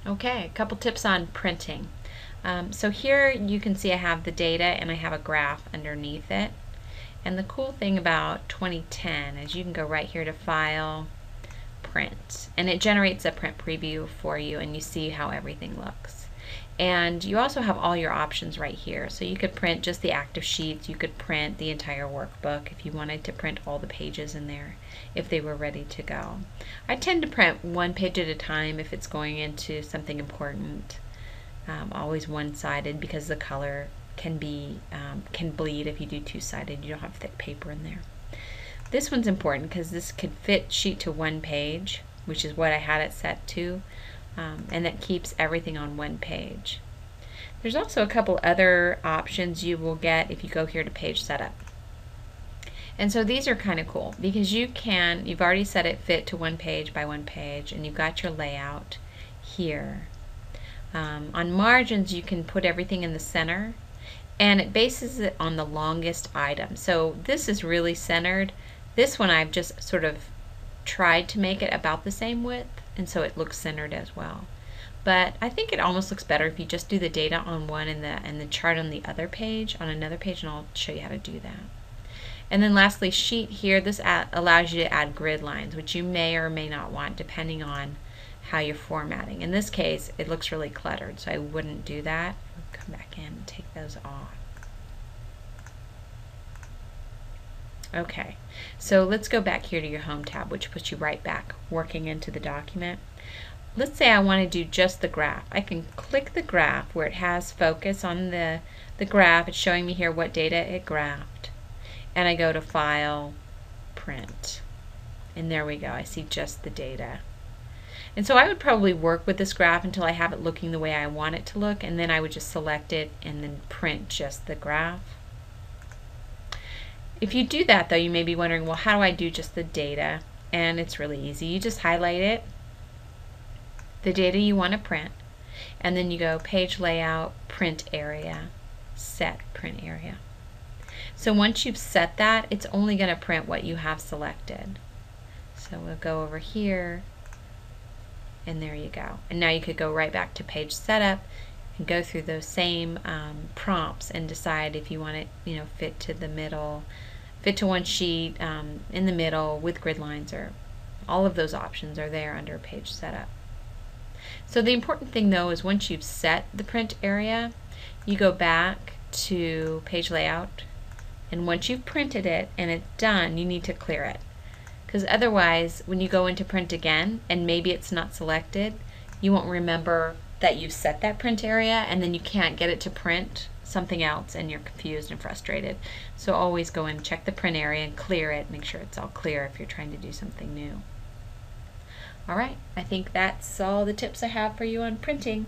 Okay, a couple tips on printing. So here you can see I have the data and I have a graph underneath it. And the cool thing about 2010 is you can go right here to File, Print, and it generates a print preview for you and you see how everything looks. And you also have all your options right here. So you could print just the active sheets, you could print the entire workbook if you wanted to print all the pages in there if they were ready to go. I tend to print one page at a time if it's going into something important. Always one-sided because the color can bleed if you do two-sided. You don't have thick paper in there. This one's important because this could fit sheet to one page, which is what I had it set to, and that keeps everything on one page. There's also a couple other options you will get if you go here to Page Setup. And so these are kind of cool because you've already set it fit to one page by one page, and you've got your layout here. On margins, you can put everything in the center, and it bases it on the longest item. So this is really centered. This one I've just sort of tried to make it about the same width, and so it looks centered as well. But I think it almost looks better if you just do the data on one and the chart on the other page, on another page, and I'll show you how to do that. And then lastly, sheet here, this allows you to add grid lines, which you may or may not want depending on how you're formatting. In this case, it looks really cluttered, so I wouldn't do that. I'll come back in and take those off. Okay, so let's go back here to your Home tab, which puts you right back working into the document. Let's say I want to do just the graph. I can click the graph where it has focus on the graph. It's showing me here what data it graphed. And I go to File, Print. And there we go. I see just the data. And so I would probably work with this graph until I have it looking the way I want it to look, and then I would just select it and then print just the graph. If you do that though, you may be wondering, well, how do I do just the data? And it's really easy. You just highlight it, the data you want to print, and then you go Page Layout, Print Area, Set Print Area. So once you've set that, it's only going to print what you have selected. So we'll go over here, and there you go. And now you could go right back to Page Setup and go through those same prompts and decide if you want it, fit to the middle, fit to one sheet, in the middle with grid lines, or all of those options are there under Page Setup. So the important thing though is once you've set the print area, you go back to Page Layout, and once you've printed it and it's done, you need to clear it. Because otherwise, when you go into print again and maybe it's not selected, you won't remember that you've set that print area, and then you can't get it to print something else and you're confused and frustrated. So always go and check the print area and clear it. Make sure it's all clear if you're trying to do something new. Alright, I think that's all the tips I have for you on printing.